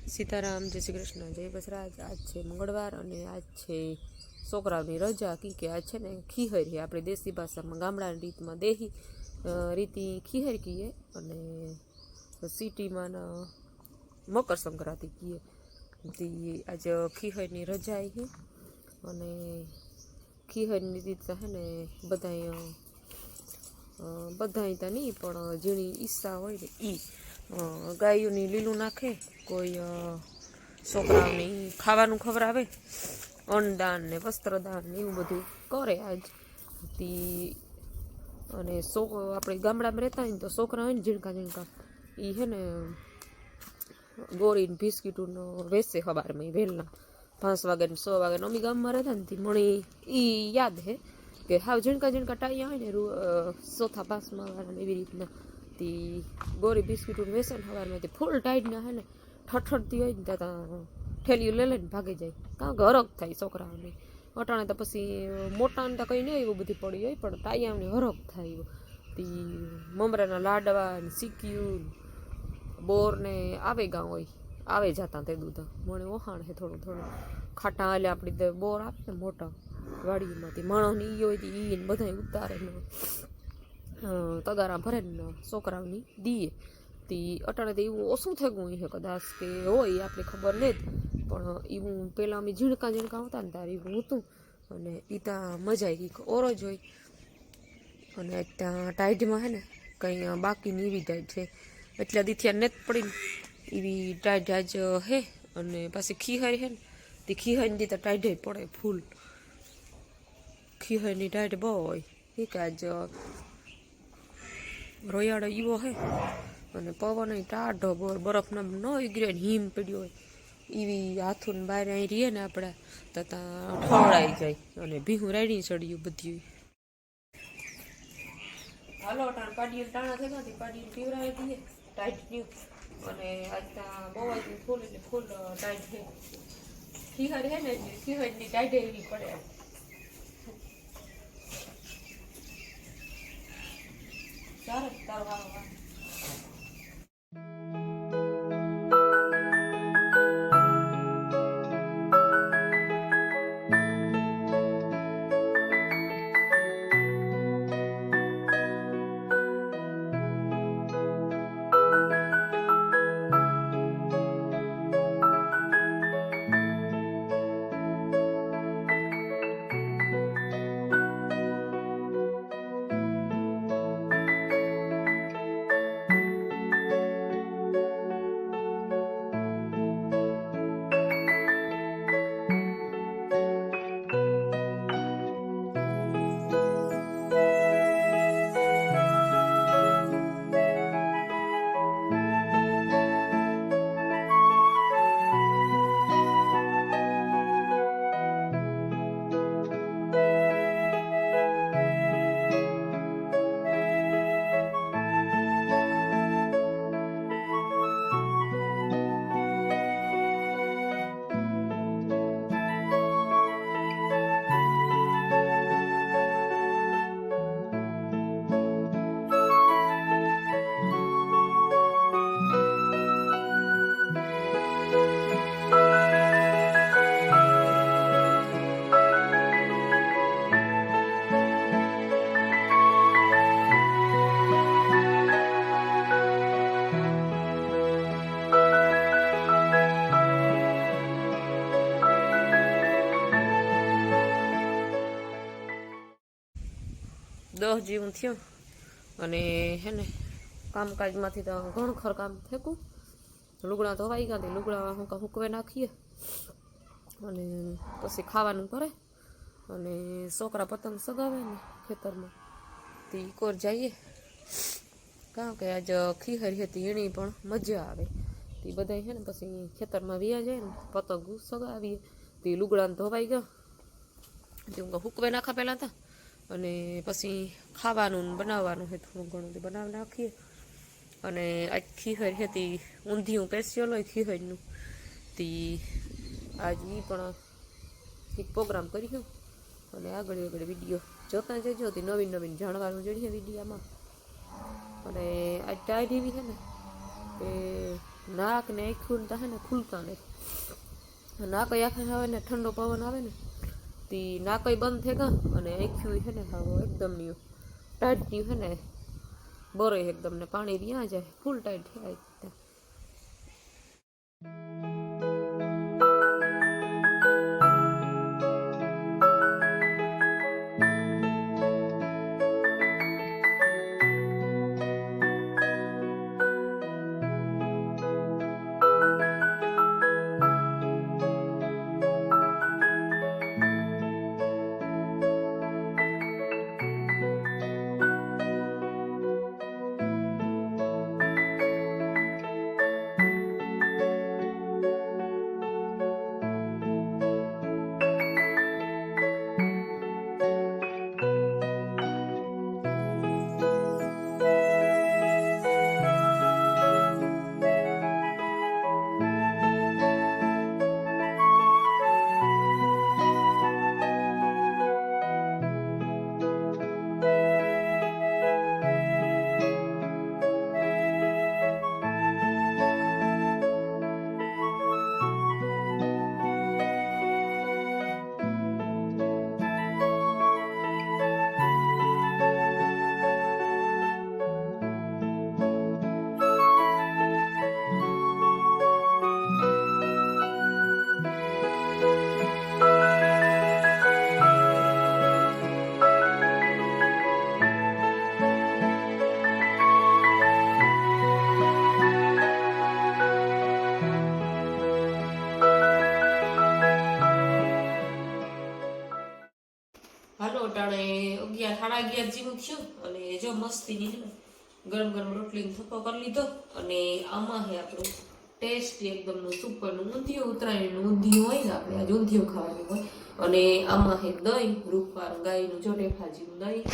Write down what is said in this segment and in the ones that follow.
સીતારામ, જય શ્રી કૃષ્ણ, જય બસરાજ। આજ છે મંગળવાર અને આજ છે છોકરાઓની રજા। કે આજ છે ને ખીહર છે, આપણી દેશી ભાષામાં ગામડાની રીતમાં દેહી રીતિ ખીહર કહીએ અને સિટીમાં મકર સંક્રાંતિ કહીએ। આજે ખીહરની રજા છે અને ખીહરની રીત છે ને બધાય તો નહીં પણ જેની ઈચ્છા હોય ને એ ગાયોની લીલું નાખે, કોઈ છોકરાઓને ખાવાનું ખવડાવે, અન્નદાન ને વસ્ત્રદાન ને એવું બધું કરે આજ તી। અને આપણે ગામડામાં રહેતા હોય ને તો છોકરા હોય ને ઝીણકા ઝીણકા એ છે ને ગોળીને બિસ્કીટુનો વેચે સવારમાં વહેલા 5 વાગે ને 6 વાગે। અમી ગામમાં રહેતા ને મણી એ યાદ છે કે હાવ ઝીણકા ઝીણકા ટાઈયા હોય ને ચોથા 5મા વાળા એવી રીતના તી ગોળી બિસ્કીટું વેચે ને સવારમાં ફૂલ ટાઈટના હે ને ઠઠડતી હોય ને ત્યાં ઠેલીયું લઈ લઈને ભાગી જાય, કારણ કે હરખ થાય છોકરાઓને। અટાણે તો પછી મોટાને તો કંઈ નહીં એવું બધી પડી હોય પણ ટાઈયાઓને હરખ થાય। તી મમરાના લાડવા ને સિક્યું બોર ને આવે ગાં હોય આવે જતા તે દૂધ મને ઓહાણ છે થોડું થોડું ખાટા હાલે આપણી બોર આવે ને મોટા વાડીમાંથી માણસની ઈ હોય ઈ બધા ઉતારે ને તગારા ભરે ને છોકરાઓની દીએ। તી અટાણે તો એવું ઓછું થઈ ગયું છે કદાચ કે હોય આપણે ખબર નહીં, પણ એવું પહેલાં અમે ઝીણકા ઝીણકા હતા ને ત્યારે એવું હતું અને એ ત્યાં મજા આવી ગઈ ઓરો જ હોય। અને ત્યાં ટાઈડમાં છે ને કંઈ બાકીની એવી ટાઈડ છે એટલે દીથિયા નેત પડીને એવી ટાઈડ આજ હે। અને પાછી ખીહરી છે ને તે ખીહરની દી તો ટાઈડે પડે ફૂલ, ખીહરની ટાઈડ બહુ હોય એ કે આજ રોયાળો એવો હે અને પવન ટાઢો બરફનો ન ઉગરે ને હિમ પડ્યો હોય એવી હાથું બહાર અહીં રહીએ ને આપણે તો ત્યાં ઠવડાઈ જાય અને ભીહું રાયડી ચડ્યું બધી। હાલો ટાણ પાડીએ ટાણા થઈ ગયા પાડીને પીવરાવી દઈએ ટાઈટ ન્યુ અને આજ ત્યાં બહુ ફૂલ એટલે ફૂલ ટાઈટ છે। ખીહર છે ને એટલે ખીહરની ટાઈટ એવી પડે ચાલો તારો દહ જેવું થયું અને હે ને કામકાજમાંથી તો ઘણું ખર કામ થેકું, લુગડા ધોવાઈ ગયા લુગડા હુકવે નાખીએ અને પછી ખાવાનું કરે અને છોકરા પતંગ સગાવે ને ખેતરમાં તે કોર જઈએ, કારણ કે આજ ખીહર હતી એની પણ મજા આવે તે બધા છે ને પછી ખેતરમાં વ્યા જાય ને પતંગ સગાવીએ તે લુગડાને ધોવાઈ ગયા તે હુકવે નાખા પહેલાં હતા અને પછી ખાવાનું બનાવવાનું છે થોડું ઘણું તે બનાવી નાખીએ। અને આજ ખીહર હતી ઊંધિયું પેસ્યલ હોય ખીહરનું તી આજ એ પણ એક પ્રોગ્રામ કર્યો અને આગળ વિડીયો જોતા જજો તે નવીન નવીન જાણવાનું જોઈએ વિડીયામાં। અને આજ ટાઈડ એવી છે ને કે નાક ને આખું ને હે ને ખુલતા નથી. નાક આખે આવે ને ઠંડો પવન આવે ને તે નાક બંધ થઈ ગયા અને આખું છે ને એકદમ ટાઈટ છે ને બરે એકદમ ને પાણી ત્યાં જાય ફૂલ ટાઈટ થાય. હાલો ટાણે 11 સાડા 11 જેવું થયું અને જો મસ્તીની છે ને ગરમ ગરમ રોટલીનો થપ્પો કરી લીધો અને આમાં છે આપણું ટેસ્ટી એકદમનું સુપરનું ઊંધિયું ઉતરાયણનું ઊંધિયું હોય ને આપણે આજે ઊંધિયું ખાવાનું હોય અને આમાં છે દહીં રૂપવાળું ગાયનું જોડે ભાજીનું દહીં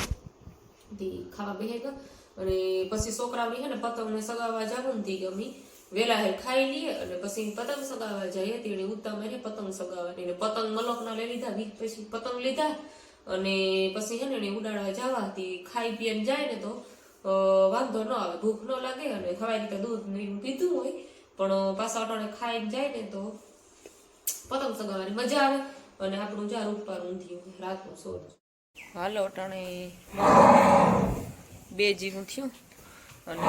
તે ખાવા બેસે ગયા અને પછી છોકરાઓની છે ને પતંગને સગાવવા જવું ને ગમી વેલા હે ખાઈ લઈએ અને પછી પતંગ સગાવવા જઈએ તેની ઉત્તમ છે પતંગ સગાવવાની ને પતંગ મલોકના લઈ લીધા વીક પછી પતંગ લીધા અને પછી છે ને ઉડાડવા જવાથી ખાઈ પીને જાય ને તો વાંધો ન આવે ભૂખ ન લાગે અને ખવાય રીતે દૂધ પીધું હોય પણ પાછા અટાણે ખાઈને જાય ને તો પતંગ સગાવવાની મજા આવે અને આપણું જા રૂપવાર ઊંધિયું રાતનું સોળ. હાલો અટાણે 2 જેવું થયું અને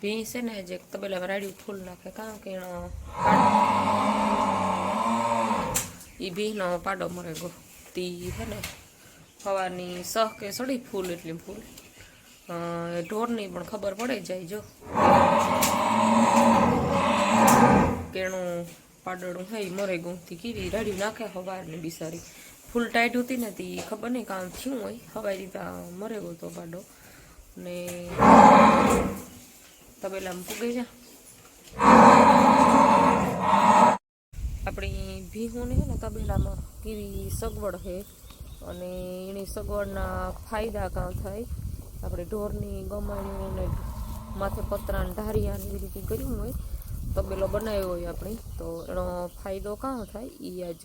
ભી છે ને જે તબેલામાં રાડ્યું ફૂલ નાખે કારણ કે એનો એ ભીનો પાડો મરે ગો તી છે ને સવારની સહ કે સડી ફૂલ એટલી ફૂલ ઢોરની પણ ખબર પડે જાય જો કેણું પાડોળું હઈ મરે ગુંથી કીધી રાડ્યું નાખે સવારની બિસારી ફૂલ ટાઈટ હતી ને તી ખબર નહીં કામ થયું હોય હવાઈ રીતે મરે ગયો તો પાડો ને તબેલામાં પૂગે જા આપણી ભીહોને છે ને તબેલામાં કેવી સગવડ છે અને એની સગવડના ફાયદા કાં થાય આપણે ઢોરની ગમાણીઓ ને માથે પતરાને ધારિયાને એવી રીતે કર્યું હોય તબેલો બનાવ્યો હોય આપણી તો એનો ફાયદો કાં થાય એ આજ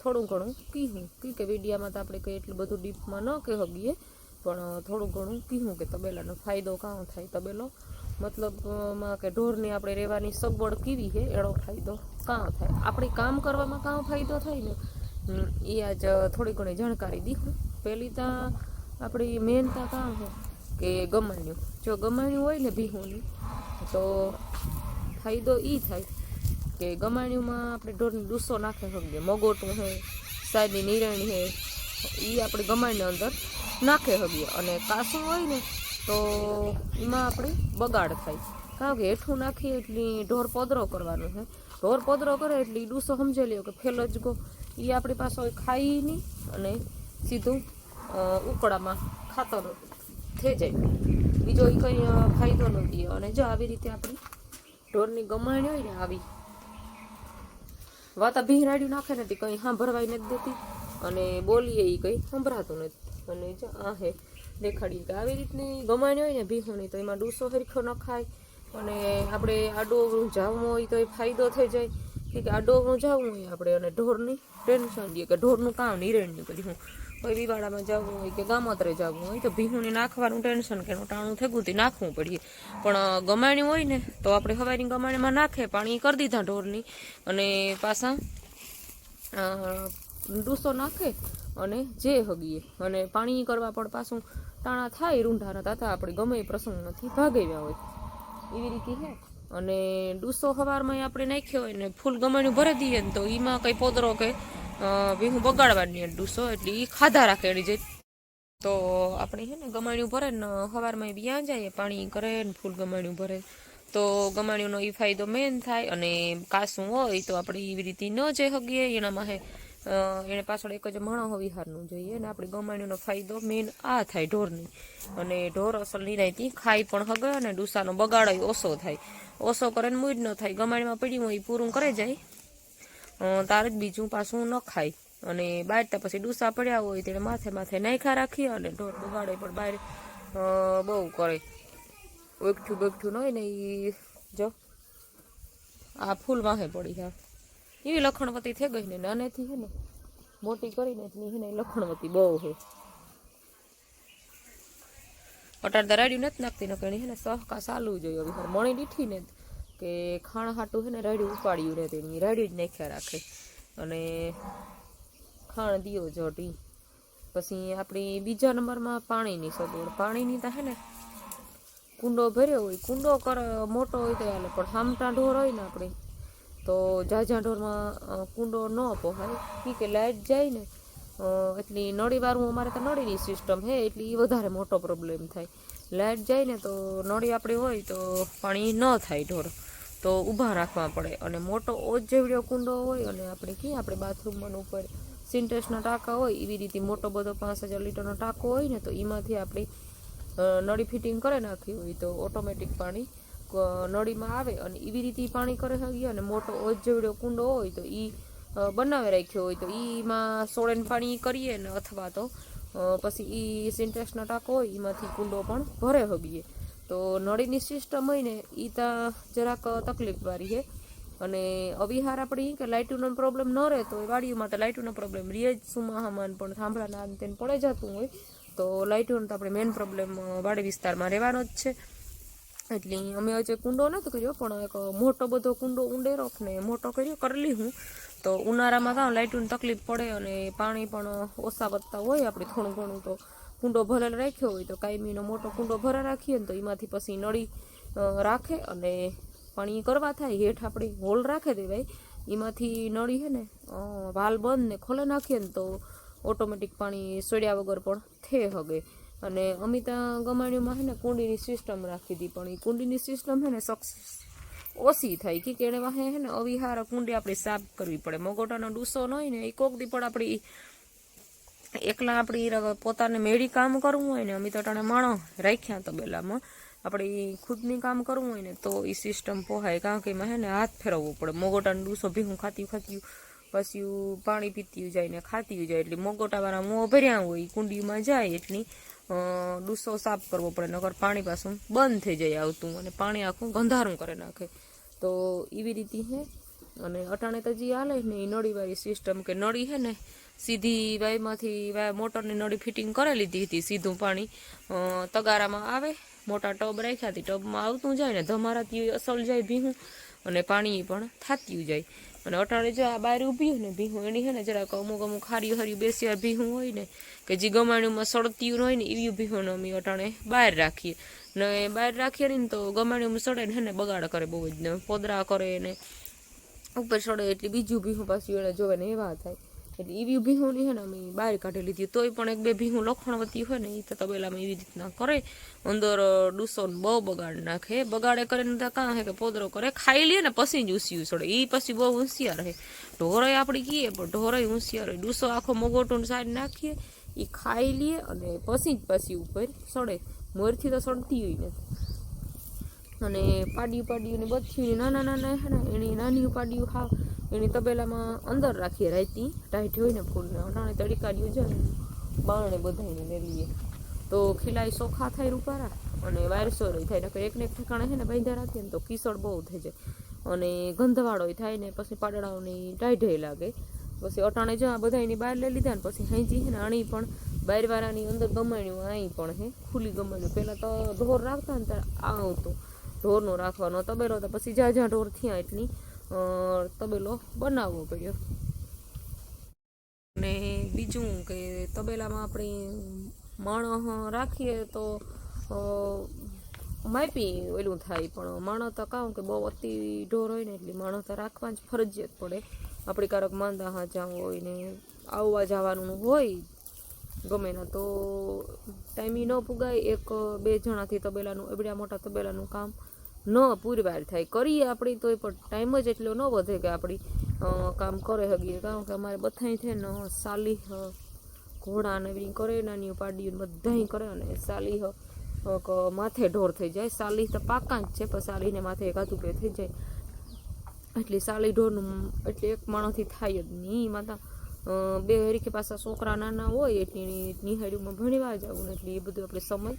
થોડું ઘણું કીધું કે વિડીયામાં તો આપણે કંઈ એટલું બધું ડીપમાં ન કહી શકીએ પણ થોડું ઘણું કીધું કે તબેલાનો ફાયદો કાં થાય તબેલો મતલબમાં કે ઢોરની આપણે રહેવાની સગવડ કેવી છે એનો ફાયદો કાં થાય આપણે કામ કરવામાં કાં ફાયદો થાય ને એ આજ થોડી ઘણી જાણકારી દીધું. પહેલી તો આપણી મેનતા કાં છે કે ગમાણ્યું જો ગમાણ્યું હોય ને ભીહોની તો ફાયદો એ થાય કે ગમાણ્યુંમાં આપણે ઢોરની ડૂસો નાખી શકીએ મગોટું છે સાદી નિરાણી છે એ આપણે ગમાણની અંદર નાખી શકીએ અને કાસું હોય ને તો એમાં આપણે બગાડ થાય કારણ કે હેઠું નાખીએ એટલી ઢોર પોદરો કરવાનો છે ઢોર પોદરો કરે એટલે ડૂસો સમજી લ્યો કે ફેલ જ ગો એ આપણી પાસે ખાઈ નહીં અને સીધું ઉકળામાં ખાતર થઈ જાય બીજો એ કંઈ ફાયદો નથી અને જો આવી રીતે આપણી ઢોરની ગમાણી હોય ને આવી વાતા ભીરાડ્યું નાખે નથી કંઈ સાંભળવાય નથી દેતી અને બોલીએ એ કંઈ સંભળાતું નથી અને જો આ હે દેખાડીએ કે આવી રીતની ગમાણી હોય ને ભીહોની તો એમાં ડૂસો હરખો ન ખાય અને આપણે આડોવરું જવું હોય તો એ ફાયદો થઈ જાય કે આડોવરું જવું હોય આપણે અને ઢોરની ટેન્શન દઈએ કે ઢોરનું કામ નિર્ણય કર્યું કોઈ વિવાડામાં જવું હોય કે ગામોતરે જવું હોય તો ભીહુંને નાખવાનું ટેન્શન કે ટાણું થેગું તે નાખવું પડીએ. પણ ગમાણી હોય ને તો આપણે હવારની ગમાણીમાં નાખે પાણી કરી દીધા ઢોરની અને પાછા ડૂસો નાખે અને જે હગીએ અને પાણી કરવા પણ પાછું ટાણા થાય રૂંઢાના તાતા આપણે ગમે એ પ્રસંગમાંથી ભાગાવ્યા હોય એવી રીતે છે. અને ડૂસો સવારમાં આપણે નાખ્યો હોય ને ફૂલ ગમાણ્યું ભરી દઈએ ને તો એમાં કંઈ પોદરો કે ભીહું બગાડવાની ડૂસો એટલે એ ખાધા રાખે એની જે. તો આપણે છે ને ગમાણ્યું ભરે ને સવારમાં વ્યાં જાય પાણી કરે ને ફૂલ ગમાણ્યું ભરે તો ગમાણ્યુંનો એ ફાયદો મેન થાય. અને કાસું હોય તો આપણે એવી રીતે ન જઈ શકીએ એનામાં એને પાછળ એક જ મણો વિહારનું જોઈએ અને આપણે ગમાણીનો ફાયદો મેન આ થાય ઢોરની. અને ઢોર અસલ નિરાયતી ખાઈ પણ હગે અને ડૂસાનો બગાડો ઓછો થાય. ઓછો કરે ને મૂજ ન થાય. ગમાણીમાં પડ્યું હોય એ પૂરું કરે જાય તારે જ બીજું પાછું ન ખાય. અને બાળતા પછી ડૂસા પડ્યા હોય તેને માથે માથે નાખ્યા રાખીએ અને ઢોર બગાડે પણ બહાર બહુ કરે. ઓગઠું બેગઠું ન હોય ને એ જો આ ફૂલ વાહે પડી જાય એવી લખણવતી થઈ ગઈ ને નાનેથી છે ને મોટી કરીને એટલી છે ને લખણવતી બહુ છે. અટાડતા રાડ્યું નથી નાખતી ન કણી છે ને સહકા ચાલવું જોઈએ. હવે મણી દીઠી ને કે ખાણ હાટું છે ને રાડ્યું ઉપાડ્યું રહે તેની રાડ્યું જ નાખ્યા રાખે અને ખાણ દિયો જોટી. પછી આપણી બીજા નંબરમાં પાણીની સગવડ. પાણીની તો છે ને કુંડો ભર્યો હોય કુંડો મોટો હોય તો હાલે પણ હામટા ઢોર હોય ને આપણે તો ઝાઝા ઢોરમાં કુંડો ન પોહાય કે લાઇટ જાય ને એટલી નળીવાળું અમારે તો નળીની સિસ્ટમ છે એટલે એ વધારે મોટો પ્રોબ્લેમ થાય. લાઇટ જાય ને તો નળી આપણે હોય તો પાણી ન થાય ઢોર તો ઊભા રાખવા પડે. અને મોટો ઓજ જેવડો કુંડો હોય અને આપણે બાથરૂમમાં ઉપર સિન્ટેક્સના ટાંકા હોય એવી રીતે મોટો બધો 5000 લીટરનો ટાંકો હોય ને તો એમાંથી આપણે નળી ફિટિંગ કરી નાખી હોય તો ઓટોમેટિક પાણી નળીમાં આવે અને એવી રીતે પાણી કરે શકીએ. અને મોટો ઓજ જેવડો કુંડો હોય તો એ બનાવી રાખ્યો હોય તો એમાં સોળેને પાણી કરીએ ને અથવા તો પછી એ સિન્ટેક્સના ટાંકો હોય એમાંથી કુંડો પણ ભરે શકીએ. તો નળીની સિસ્ટમ હોય ને એ ત્યાં જરાક તકલીફવાળી છે. અને અવિહાર આપણે કે લાઇટનો પ્રોબ્લેમ ન રહે તો વાડીઓમાં તો લાઇટનો પ્રોબ્લેમ રહે જ. સુમાહામાં પણ થાંભળાના તેને પડે જતું હોય તો લાઇટોનો તો આપણે મેઇન પ્રોબ્લેમ વાડી વિસ્તારમાં રહેવાનો જ છે. એટલે અમે હજી કુંડો નથી કર્યો પણ એક મોટો બધો કુંડો ઊંડેરો ને મોટો કરેલી હું તો ઉનાળામાં કાં લાઇટોની તકલીફ પડે અને પાણી પણ ઓછા વધતા હોય આપણે થોડું ઘણું તો કુંડો ભરેલો રાખ્યો હોય તો કાયમીનો મોટો કુંડો ભરા રાખીએ ને તો એમાંથી પછી નળી રાખે અને પાણી કરવા થાય હેઠ આપણે હોલ રાખે દેવાય એમાંથી નળી છે ને વાલ બંધ ને ખોલે નાખીએ ને તો ઓટોમેટિક પાણી સોડ્યા વગર પણ થે હગે. અને અમિતા ગમાણીઓમાં છે ને કુંડીની સિસ્ટમ રાખી હતી પણ એ કુંડીની સિસ્ટમ છે ને ઓછી થાય કે એને વાહે છે ને અવિહાર કુંડી આપણે સાફ કરવી પડે. મગોટાનો ડૂસો ન હોય ને એ કોક દી પણ આપણી એકલા આપણી પોતાને મેળી કામ કરવું હોય ને અમિતા ટાણે માણો રાખ્યા તો બેલામાં આપણે ખુદની કામ કરવું હોય ને તો એ સિસ્ટમ પોહાય. કારણ કે એમાં છે ને હાથ ફેરવવો પડે. મગોટાનો ડૂસો ભીહું ખાતી પછી પાણી પીતી જાય ને ખાતી જાય એટલે મગોટાવાળા મોં ભર્યા હોય કુંડીમાં જાય એટલી ડૂસો સાફ કરવો પડે નકર પાણી પાછું બંધ થઈ જાય આવતું અને પાણી આખું ગંધારું કરી નાખે. તો એવી રીતે છે. અને અટાણે તો જે હાલે ને એ નળીવાળી સિસ્ટમ કે નળી છે ને સીધી વાયમાંથી મોટરની નળી ફિટિંગ કરી લીધી હતી. સીધું પાણી તગારામાં આવે મોટા ટબ રાખ્યા હતી ટબમાં આવતું જાય ને ધમારાથી અસલ જાય ભીહું અને પાણી પણ થાતું જાય. અને અટાણે જો આ બહાર ઊભી હોય ને ભીહું એની છે ને જરાક અમુક હાર્યું હાર્યું બેસિયાર ભીહું હોય ને કે જે ગમાણીમાં સડતી હોય ને એવી ભીહુંને અમે અટાણે બહાર રાખીએ ને બહાર રાખીએ ને તો ગમાણીમાં સડે ને એને બગાડ કરે બહુ જ ને પોદરા કરે ને ઉપર સડે એટલે બીજું ભીહું પાછું એને જોવે ને એવા થાય. એટલે એવી ભીહુંની છે ને અમે બહાર કાઢી લીધી. તોય પણ એક બે ભીહું લખણવતી હોય ને એ તો તબેલામાં એવી રીતના કરે અંદર ડૂસો બહુ બગાડ નાખે. બગાડે કરે ને કાં છે કે પોદરો કરે ખાઈ લે ને પછી જ ઊંસિયું સડે એ પછી બહુ હોશિયાર રહે. ઢોરોય આપણે કહીએ પણ ઢોરોય હોશિયાર હોય. ડૂસો આખો મગોટું સાઈડ નાખીએ એ ખાઈ લે અને પછી જ પાછી ઉપર સડે. મોરથી તો સડતી હોય ને. અને પાડ્યું ને બચ્યું નાના નાના છે ને એની નાની પાડ્યું હા એની તબેલામાં અંદર રાખીએ રાયતી ટાઈટ હોય ને ફૂલને અટાણે તડીકાડ્યું છે ને બારણે બધાને લઈ લઈએ તો ખીલાઈ ચોખા થાય રૂપારા અને વારસો થાય. નકર એકને એક ઠેકાણે છે ને બાંધ્યા રાખીએ ને તો કીસળ બહુ થઈ જાય અને ગંધવાળો થાય ને પછી પાડડાઓની ટાઈઢે લાગે. પછી અટાણે જો આ બધાની બહાર લઈ લીધા ને પછી હાંજી છે ને આણી પણ બહારવાળાની અંદર ગમાણ્યું અહીં પણ હે ખુલ્લી ગમાણ્યું. પહેલાં તો ઢોર રાખતા ને ત્યારે આવતું ઢોરનો રાખવાનો તબેલો તો પછી જ્યાં ઢોર થયા એટલી તબેલો બનાવવો પડ્યો. ને બીજું કે તબેલામાં આપણે માણસ રાખીએ તો માપી ઓલું થાય, પણ માણસ તો કહું કે બહુ અતિ ઢોર હોય ને એટલે માણસ તો રાખવા જ ફરજિયાત પડે. આપણી કારક માંદા હાચા હોય ને આવવા જવાનું હોય ગમે ના તો ટાઈમી ન પુગાય. 1-2 જણાથી તબેલાનું એવડા મોટા તબેલાનું કામ ન પૂરવાર થાય. કરીએ આપણી તોય પણ ટાઈમ જ એટલો ન વધે કે આપણી કામ કરે હગીએ. કારણ કે અમારે બધાય છે ને સાલી ઘોડા ને એવી કરે, નાની પાડીઓ બધાય કરે અને સાલી માથે ઢોર થઈ જાય. સાલી તો પાકા જ છે પણ સાલીને માથે એકાદું બે થઈ જાય એટલે સાલી ઢોરનું એટલે એક માણસથી થાય જ નહીં. માતા 2 હરીકે પાછા છોકરા નાના હોય એટલે નિહાળીમાં ભણીવા જવું ને એટલે એ બધું આપણે સમય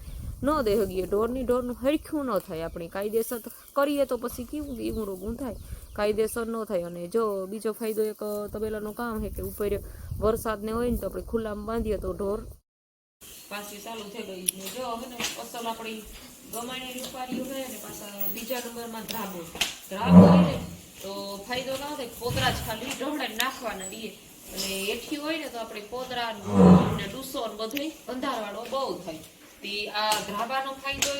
ન દે હગીએ. ઢોરનું હરખ્યું ન થાય. આપણે કાયદેસર કરીએ તો પછી કેવું કે એવું રોગું થાય, કાયદેસર ન થાય. અને જો બીજો ફાયદો એક તબેલાનું કામ છે કે ઉપર વરસાદને હોય ને તો આપણે ખુલ્લામાં બાંધીએ તો ઢોર પાછી ચાલુ થઈ ગઈ ને જો હવે ને અસલ આપણી ગમાણી રૂપારીઓ હોય ને પાછા બીજા નંબરમાં ધ્રાબો હોય ને તો ફાયદો ના થાય. પોતરા જ ખાલી ઢોળે નાખવાના રહીએ અને એઠી હોય ને તો આપણે પોતરા ને ડૂસો ને બધું અંધારવાળો બહુ થાય. તે આ ધ્રાબાનો ફાયદો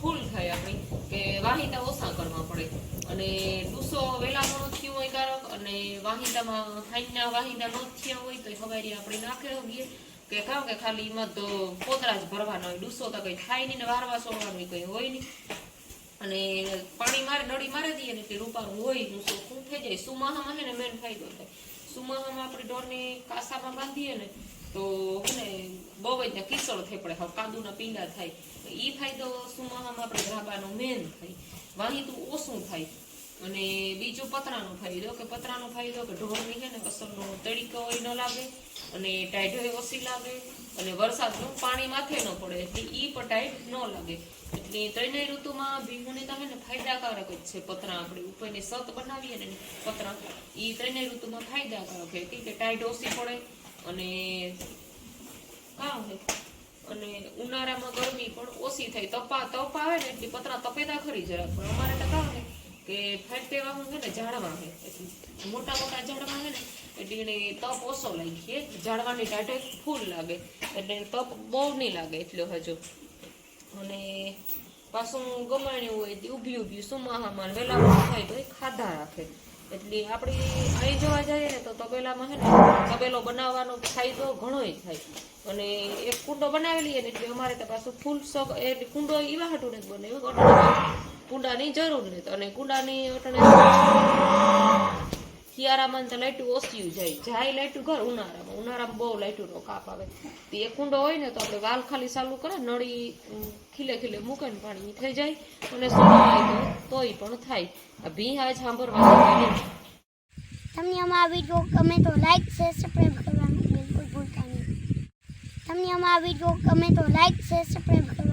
ફૂલ થાય આપણી કે વાહિંદા ઓછા કરવા પડે અને ડૂસો વેલામાં ન થયું હોય કારક અને વાહિંદામાં હાઈના વાહિંદા ન થયા હોય તો ખબર આપણે નાખે હોઈએ કે કામ કે ખાલી એમાં તો પોતરા જ ભરવાના હોય. ડૂસો તો કંઈ થાય નહીં ને વારવા સોળવાનું કંઈ હોય નહીં અને પાણી મારે નળી મારી દઈએ ને એટલે રૂપારું હોય ડૂસો શું થઈ જાય. સુમાહામાં છે ને મેન ફાયદો થાય. સુમાહામાં આપણે ઢોરને કાસામાં બાંધીએ ને તો ને બહુ જ કિચડ થઈ પડે, હવે કાદુના પીંડા થાય. એ ફાયદો સુમાહામાં આપણે ધાબાનો મેન થાય. વાહિતું ઓછું થાય. અને બીજું પતરાનો ફાયદો કે ઢોરની છે ને અસલનો તડીકો હોય ન લાગે અને ટાઈઢો ઓછી લાગે અને વરસાદનું પાણી માથે ન પડે એટલે એ પણ ટાઈટ ન લાગે. એટલે ત્રણેય ઋતુમાં ભીમુની તો ને ફાયદાકારક જ છે. પતરા આપણે ઉપરની સત બનાવીએ ને પતરા એ ત્રણેય ઋતુમાં ફાયદાકારક છે કે ટાઈટ ઓછી પડે અને કામ છે અને ઉનાળામાં ગરમી પણ ઓછી થાય. તપ આવે ને એટલે પતરા તપેતા ખરી જરા પણ અમારે તો કામ છે કે ફાટેવાનું છે ને ઝાડવા છે એટલે મોટા ઝાડવા છે ને એટલે એને તપ ઓછો લાગીએ. ઝાડવાની ટાઢે ફૂલ લાગે એટલે તપ બહુ નહીં લાગે એટલો હજુ. અને પાછું ગમાણ્યું હોય તે ઊભી સુમાહામાં વેલા થાય તો એ ખાધા રાખે. એટલે આપણે અહીં જોવા જઈએ ને તો તબેલામાં છે ને તબેલો બનાવવાનો ફાયદો ઘણો થાય. અને એક કુંડો બનાવેલી ને એટલે અમારે તો પાછું ફૂલ એટલે કુંડો એવા હાટું ને બનાવ્યું કુંડાની જરૂર નથી. અને કુંડાની શિયાળામાં તો લાઈટું ઓછી જાય લાઈટું ઘર ઉનાળામાં બહુ લાઈટુનો કાપ આવે. તે એક કુંડો હોય ને તો આપણે વાલ ખાલી ચાલુ કરે નળી ખીલે મૂકે ને પાણી થઈ જાય અને સુનાય તોય પણ થાય. આ ભી હાજ સાંભળવાનું. તમને અમારા વિડીયો ગમે તો લાઈક શેર સબસ્ક્રાઇબ કરવાનું બિલકુલ ભૂલતા નહીં. તમને અમારા વિડીયો ગમે તો લાઈક શેર સબસ્ક્રાઇબ કરવાનું